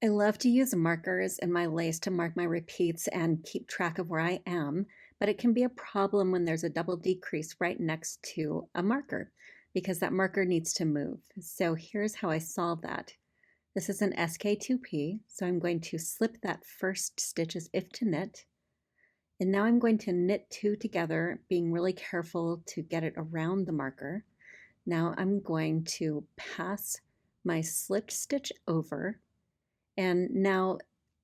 I love to use markers in my lace to mark my repeats and keep track of where I am, but it can be a problem when there's a double decrease right next to a marker because that marker needs to move. So here's how I solve that. This is an SK2P, so I'm going to slip that first stitch as if to knit, and now I'm going to knit two together, being really careful to get it around the marker. Now I'm going to pass my slipped stitch over, and now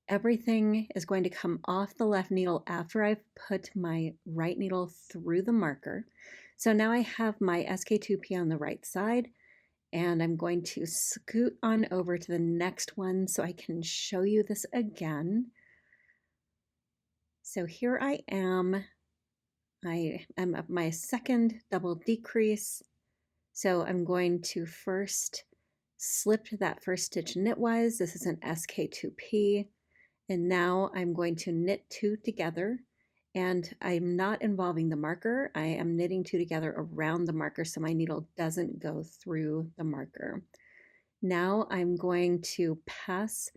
everything is going to come off the left needle after I've put my right needle through the marker. So now I have my SK2P on the right side, and I'm going to scoot on over to the next one so I can show you this again. So here I am at my second double decrease. So I'm going to first slip that first stitch knitwise. This is an SK2P. And now I'm going to knit two together, and I'm not involving the marker. I am knitting two together around the marker so my needle doesn't go through the marker. Now I'm going to pass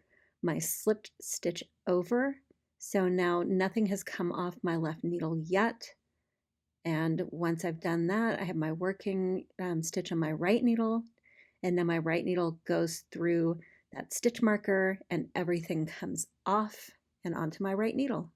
my slipped stitch over. So now nothing has come off my left needle yet. And once I've done that, I have my working stitch on my right needle, and then my right needle goes through that stitch marker and everything comes off and onto my right needle.